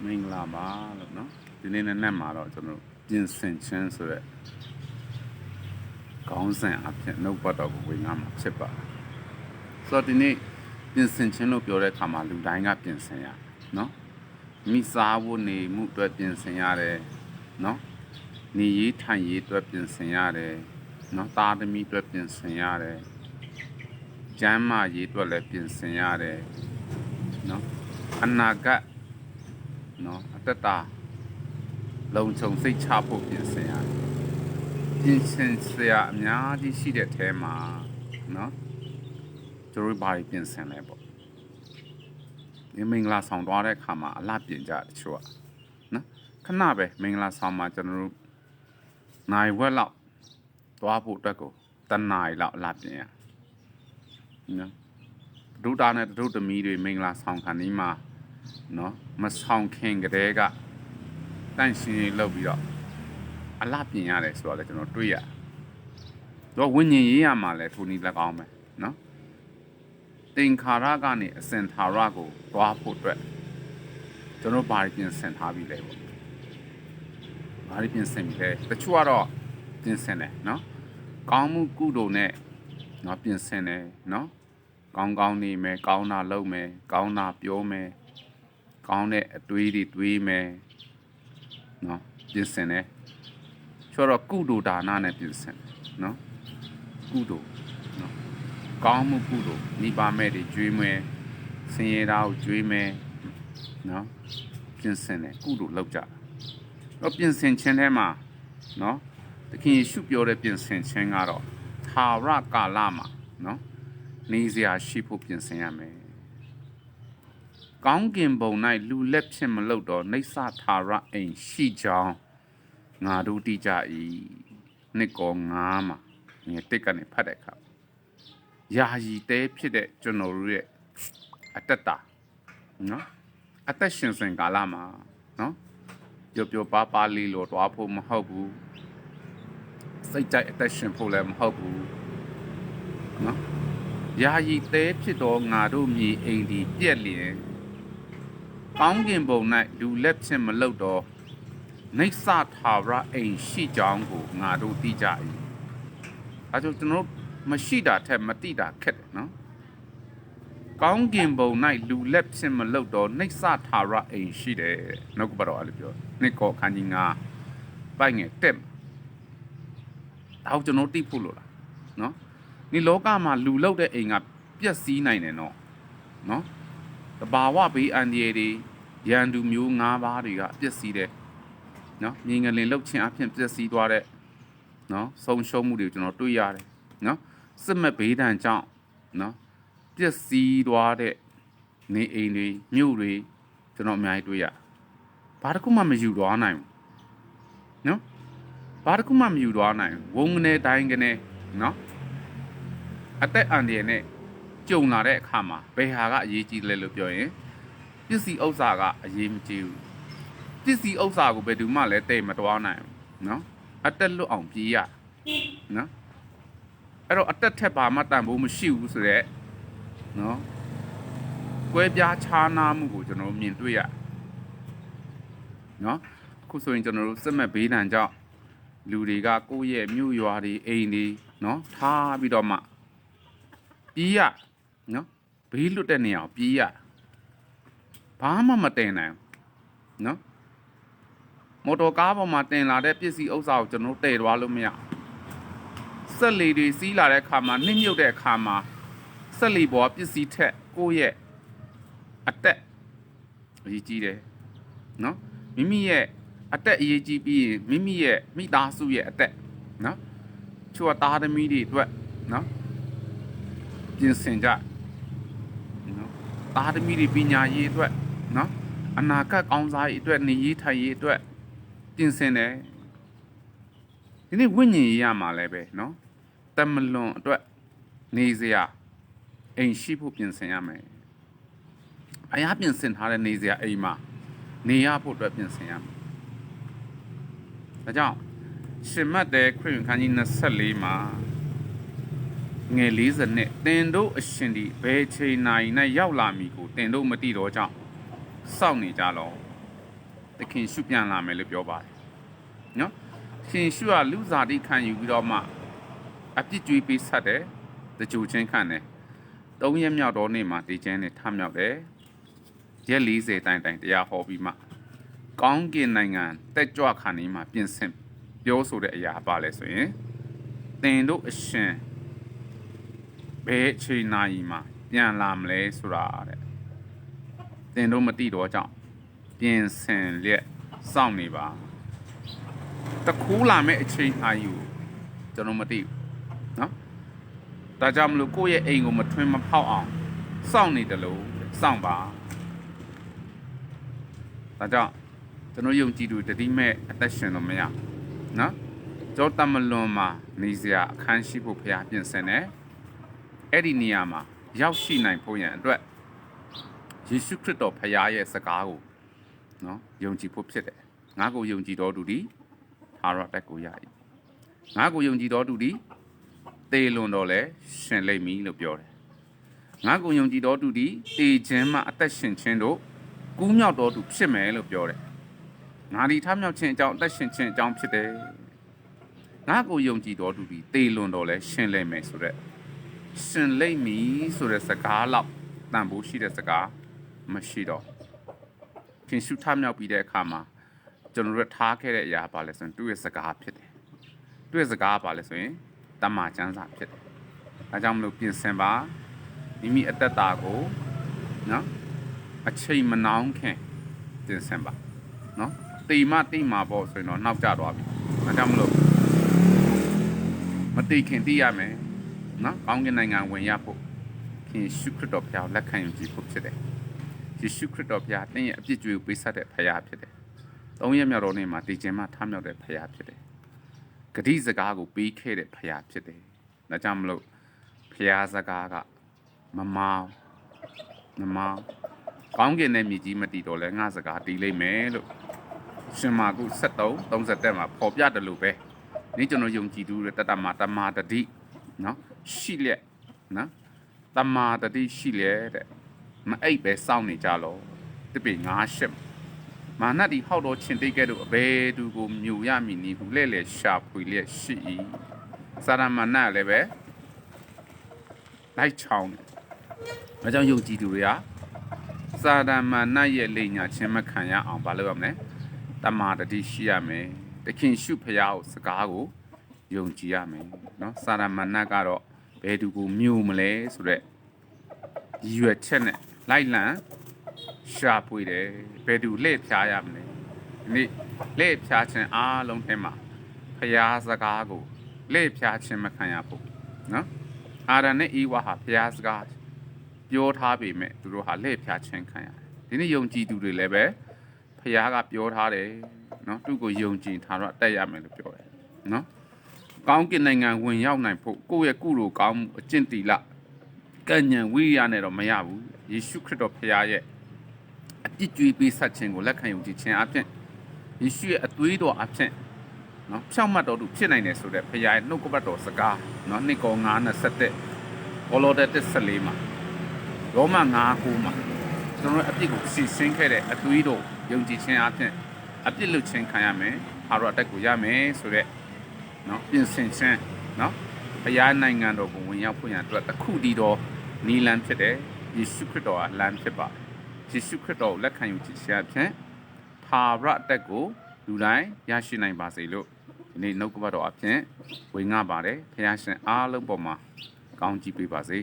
မင်္ဂလာပါလို့နော်ဒီနေ့နဲ့မှာတော့ကျွန်တော်ပြင်ဆင်ခြင်းဆိုရက်ခေါင်းစဉ်အဖြစ်နှုတ်ပတ်တော်ကိုဝင်ငါမှာဖြစ်ပါတယ်ဆိုတော့ဒီနေ့ပြင်ဆင်ခြင်းလို့ပြောတဲ့အခါမှာလူတိုင်းကပြင်ဆင်ရနော်မိစားဖို့နေမှုအတွက်ပြင်ဆင်ရတယ်နော်နေရေးထိုင်ရေးအတွက်ပြင်ဆင်ရတယ်နော်သားသမီးအတွက်ပြင်ဆင်ရတယ်ကျမ်းမာရေးအတွက်လည်းပြင်ဆင်ရတယ်နော်အနာဂတ်နော်အတ္တလုံခြုံစိတ်ချဖို့ပြင်ဆင်ရတယ်ပြင်ဆင်စရာအများကြီးရှိတဲ့အဲမှာနော်ကျွန်တော်ဘာပြင်ဆင်လဲပေါ့ဒီမင်္ဂလာဆောင်သွားတဲ့အခါမှာအလှပြင်ကြတချို့ကနော်ခဏပဲမင်္ဂလာဆောင်မှာကျွန်တော်တို့နိုင်ဝက်လောက်သွားဖို့အတွက်ကိုတနားရီလောက်အလှပြင်ရနော်ဒုတာနဲ့ဒုသမီးတွေမင်္ဂလာဆောင်ခါนี้မှာနော်မဆောင်ခင်ကတည်းကတန့်ရှင်းရေးလုပ်ပြီးတော့အလှပြင်ရတယ်ဆိုတော့လည်းကျွန်တော်တွေးရတော့ဝိညာဉ်ရေးရမှာလဲထိုနည်းလက်ကောင်းပဲနော်တင်္ခါရကနေအစင်ထာရကိုသွားဖို့အတွက်ကျွန်တော်ဘာပြင်ဆင်ထားပြီလဲပေါ့ဘာပြင်ဆင်ပြီလဲတချို့ကတော့ပြင်ဆင်တယ်နော်ကောင်းမှုကုသိုလ်နဲ့နော်ပြင်ဆင်တယ်နော်ကောင်းကောင်းနေမယ်ကောင်းတာလုပ်မယ်ကောင်းတာပြောမယ်ကောင်းတဲ့အတွေးတွေတွေးမယ်နော်ပြင်ဆင်တယ်ဆိုတော့ကုသိုလ်ဒါနနဲ့ပြင်ဆင်နော်ကုသိုလ်နော်ကောင်းမှုကုသိုလ်နိဗ္ဗာန်မဲ့တွေကျွေးမယ်ဆင်းရဲတာကိုကျွေးမယ်နော်ပြင်ဆင်တယ်ကုသိုလ်လောက်ကြတော့ပြင်ဆင်ခြင်းထဲမှာနော်သခင်ယေရှုပြောတဲ့ပြင်ဆင်ခြင်းကတော့သာရကာလမှာနော်နေစရာရှိဖို့ပြင်ဆင်ရမယ်ကောင်းကင်ဘုံ၌လူလက်ဖြင့်မလုပ်တော့နေဆာသာရအိမ်ရှိကြောင်းငါတို့တိကြ၏နှစ်ကော9မှာငယ်တစ်ကနေဖတ်တဲ့အခါယာယီတဲဖြစ်တဲ့ကျွန်တော်တို့ရဲ့အတ္တနော်အသက်ရှင်စဉ်ကာလမှာနော်ပျော်ပါပါလေးလို့တွားဖို့မဟုတ်ဘူးစိတ်ကြိုက်အသက်ရှင်ဖို့လည်းမဟုတ်ဘူးနော်ယာယီတဲဖြစ်တော့ငါတို့မြေအိမ်ဒီပြက်လျင်ကောင်းကင်ဘုံ၌လူလက်ဖြင့်မလုပ်တော့နေဆာထာဝရအိမ်ရှိကြောင်းကိုငါတို့သိကြ၏အဲဒါကျွန်တော်မရှိတာထက်မသိတာခက်တယ်နော်ကောင်းကင်ဘုံ၌လူလက်ဖြင့်မလုပ်တော့နေဆာထာဝရအိမ်ရှိတယ်နှုတ်ကပတော်အဲ့လိုပြောနှစ်ကောခန်းကြီး9ပိုက်ငယ်တက်ဒါကိုကျွန်တော်သိဖို့လို့လားနော်ဒီလောကမှာလူလောက်တဲ့အိမ်ကပျက်စီးနိုင်တယ်နော်တဘာဝဘေးအန္တရာယ်တွေရန်သူမျိုး9ပါးတွေကပျက်စီးတယ်နော်မြင်ငလင်လှုပ်ခြင်းအဖြစ်ပျက်စီးသွားတဲ့နော်ဆုံးရှုံးမှုတွေကျွန်တော်တွေ့ရတယ်နော်စစ်မဲ့ဘေးဒဏ်ကြောင့်နော်ပျက်စီးသွားတဲ့နေအိမ်တွေမြို့တွေကျွန်တော်အများကြီးတွေ့ရဘာတစ်ခုမှမယူသွားနိုင်ဘူးနော်ဘာတစ်ခုမှမယူသွားနိုင်ဝုံကနေတိုင်းကနေနော်အသက်အန္တရာယ်နဲ့ကြုံလာတဲ့အခါမှာဘယ်ဟာကအရေးကြီးလဲလို့ပြောရင်ပစ္စည်းဥစ္စာကအရေးမကြီးဘူးပစ္စည်းဥစ္စာကိုဘယ်သူမှလည်းတိတ်မတွားနိုင်ဘူးနော်အသက်လွတ်အောင်ပြေးရနော်အဲ့တော့အသက်ထက်ဘာမှတန်ဖိုးမရှိဘူးဆိုတော့နော်ကွဲပြားခြားနားမှုကိုကျွန်တော်မြင်တွေ့ရနော်အခုဆိုရင်ကျွန်တော်တို့စစ်မဲ့ဘေးဒဏ်ကြောင့်လူတွေကကိုယ့်ရဲ့မြို့ရွာတွေအိမ်တွေနော်ထားပြီးတော့မှပြေးရနော်ဘေးလွတ်တဲ့နေရာကိုပြေးရဘာမှမတင်နိုင်ဘူးနော်မော်တော်ကားပေါ်မှာတင်လာတဲ့ပစ္စည်းဥစ္စာကိုကျွန်တော်တည်သွားလို့မရစက်လီတွေစီးလာတဲ့အခါမှာနှိမ့်မြုပ်တဲ့အခါမှာစက်လီပေါ်ပစ္စည်းထက်ကိုယ့်ရဲ့အသက်အရေးကြီးတယ်နော်မိမိရဲ့အသက်အရေးကြီးပြီးရင်မိမိရဲ့မိသားစုရဲ့အသက်နော်ချို့သားသမီးတွေအတွက်နော်ပြင်ဆင်ကြနော်သားသမီးတွေပညာရေးအတွက်နော်အနာဂတ်ကောင်းစားရေးအတွက်နေရေးထိုင်ရေးအတွက်ပြင်ဆင်တယ်ဒီနေ့ဝိညာဉ်ရေးရမှာလည်းပဲနော်တမလွန်အတွက်နေစရာအိမ်ရှိဖို့ပြင်ဆင်ရမယ်အရာပြင်ဆင်ထားတဲ့နေစရာအိမ်မှာနေရဖို့အတွက်ပြင်ဆင်ရမယ်ဒါကြောင့်ရှင်မတ်တဲ့ခရစ်ယာန်ခန်းကြီး24မှာငယ်40နဲ့တင်တို့အရှင်ဒီဘယ်ချိန်နိုင်နဲ့ရောက်လာမည်ကိုတင်တို့မသိတော့ကြောင့်စောင့်နေကြလော တခင်ရှုပြန်လာမယ်လို့ပြောပါတယ်နော်ရှင်ရှုကလူစားတိခံယူပြီးတော့မှအပြစ်ကြွေးပေးဆက်တယ်တကြိုချင်းခံတယ်3ရက်မြောက်တော့နေ့မှာတေချင်းနဲ့ထမြောက်တယ်ရက်40တိုင်တရားဟောပြီးမှကောင်းကင်နိုင်ငံတက်ကြွခါနေမှာပြင်ဆင်ပြောဆိုတဲ့အရာပါလဲဆိုရင်တင်တို့အရှင်ဘယ်အချိန်နိုင်မှာပြန်လာမလဲဆိုတာတဲ့တင်တို့မသိတော့ကြောင့်ပြင်ဆင်လျက်စောင့်နေပါတကူလာမဲ့အချိန်အာယူကျွန်တော်မသိဘူးနော်ဒါကြောင့်မလို့ကိုယ့်ရဲ့အိမ်ကိုမထွင်းမဖောက်အောင်စောင့်နေတယ်လို့စောင့်ပါဒါကြောင့်ကျွန်တော်ယုံကြည်သူတတိမဲ့အသက်ရှင်လို့မရနော်ကျောတမလွန်မှာနေစရာအခန်းရှိဖို့ဖရားပြင်ဆင်တယ်အဲ့ဒီနေရာမှာရောက်ရှိနိုင်ဖို့ရန်အတွက်ယေရှုခရစ်တော်ဖရားရဲ့စကားကိုနော်ယုံကြည်ဖို့ဖြစ်တယ်ငါကိုယုံကြည်တော်သူသည်ဟာရတက်ကိုရ၏ငါကိုယုံကြည်တော်သူသည်တေလွန်တော်လဲရှင်လိမ့်မည်လို့ပြောတယ်ငါကိုယုံကြည်တော်သူသည်တေခြင်းမှအသက်ရှင်ခြင်းတို့ကူးမြောက်တော်သူဖြစ်မယ်လို့ပြောတယ်ငါဒီထမြောက်ခြင်းအကြောင်းအသက်ရှင်ခြင်းအကြောင်းဖြစ်တယ်ငါကိုယုံကြည်တော်သူသည်တေလွန်တော်လဲရှင်လိမ့်မယ်ဆိုရက်ရှင်လိမ့်မည်ဆိုတဲ့စကားလောက်တန်ဖိုးရှိတဲ့စကားမရှိတော့ခင်ရှုထမြောက်ပြီးတဲ့အခါမှာကျွန်တော်တို့ထားခဲ့တဲ့အရာပါလဲဆိုရင်သူ့ရဲ့စကားဖြစ်တယ်သူ့ရဲ့စကားပါလဲဆိုရင်တမန်ကျမ်းစာဖြစ်တယ်အဲကြောင့်မလို့ပြင်ဆင်ပါမိမိအသက်တာကိုနော်အချိန်မနှောင်းခင်ပြင်ဆင်ပါနော်တိမ်မပေါ့ဆိုရင်တော့နောက်ကျသွားပြီအဲကြောင့်မလို့မတိခင်သိရမယ်နော်ကောင်းကင်နိုင်ငံဝင်ရဖို့ခင်ရှုခရစ်တော်ဘုရားလက်ခံယူကြည်ဖို့ဖြစ်တယ်ယေရှုခရစ်တော်ဘုရားတင်းရဲ့အပြစ်ကြွေးကိုပေးဆက်တဲ့ဘုရားဖြစ်တယ်3ရက်မြောက်တော့နေ့မှာတည်ခြင်းမှထမြောက်တဲ့ဘုရားဖြစ်တယ်ဂတိစကားကိုပေးခဲ့တဲ့ဘုရားဖြစ်တယ်ဒါကြောင့်မလို့ဘုရားစကားကမမောင်းကောင်းကင်နဲ့မြေကြီးမတည်တော့လဲငါစကားတည်လိမ့်မယ်လို့ရှင်မာကု73-30တက်မှာပေါ်ပြတယ်လို့ပဲနေ့ကျွန်တော်ယုံကြည်သူတွေတတမာတတိနော်ရှိလက်နော်တမာတတိရှိလက်တဲ့မအိပ်ပဲစောင့်နေကြလို့တပိ9မာနတိဟောက်တော်ချင်းတိတ်ကဲ့သို့အဘယ်သူကိုမြူရမည်နည်းဟုလဲ့လေရှာဖွေလျက်ရှိ၏စာရမဏလည်းပဲလိုက်ချောင်းတယ်ဒါကြောင့်ယုံကြည်သူတွေကစာရမဏရဲ့လိညာချင်းမခံရအောင်မလုပ်ရမလဲတမာတတိရှိရမယ်တခင်ရှုဖရားကိုစကားကိုယုံကြည်ရမယ်နော်စာရမဏကတော့ဘယ်သူကိုမြူမလဲဆိုတော့ရည်ရွယ်ချက်နဲ့လိုက်လံရှာဖွေတယ်ဘယ်သူလှည့်ဖြားရမလဲဒီနေ့လှည့်ဖြားခြင်းအားလုံးထဲမှာဖရားစကားကိုလှည့်ဖြားခြင်းမခံရဘူးနော်အာရနဲ့ဤဝါဟာဖရားစကားပြောထားပေမဲ့သူတို့ဟာလှည့်ဖြားခြင်းခံရတယ်ဒီနေ့ယုံကြည်သူတွေလည်းပဲဖရားကပြောထားတယ်နော်သူ့ကိုယုံကြည်ထားတော့တက်ရမယ်လို့ပြောတယ်နော်ကောင်းကင်နိုင်ငံဝင်ရောက်နိုင်ဖို့ကိုယ့်ရဲ့ကုသိုလ်ကောင်းမှုအကျင့်တီလကံဉဏ်ဝိရိယနဲ့တော့မရဘူးယေရှုခရစ်တော်ဖရားရဲ့အပြစ်ကြွေးပေးဆက်ခြင်းကိုလက်ခံယူခြင်းအပြင်ယေရှုရဲ့အသွေးတော်အပြင်နော်ဖြောင့်မတ်တော်သူဖြစ်နိုင်တယ်ဆိုတဲ့ဖရားရဲ့နှုတ်ကပတ်တော်စကားနော်2ကော9:27ကောလောသဲ14မှာရောမ9:9မှာကျွန်တော်အပြစ်ကိုစီစင်းခဲ့တဲ့အသွေးတော်ယုံကြည်ခြင်းအပြင်အပြစ်လွတ်ခြင်းခံရမယ်ဟာရအတက်ကိုရမယ်ဆိုတဲ့နော်ပြင်ဆင်ခြင်းနော်ဖရားနိုင်ငံတော်ကိုဝင်ရောက်ဖို့ရန်အတွက်တစ်ခုတည်းသောနီလန်ဖြစ်တယ်ယေရှုခရစ်တော်ကလမ်းဖြစ်ပါယေရှုခရစ်တော်ကိုလက်ခံယူခြင်းအပြင်ဟာရအတက်ကိုလူတိုင်းရရှိနိုင်ပါစေလို့ဒီနေ့နှုတ်ကပတ်တော်အပြင်ဝင်ငှပါတယ်ဖရားရှင်အားလုံးပေါ်မှာကောင်းချီးပေးပါစေ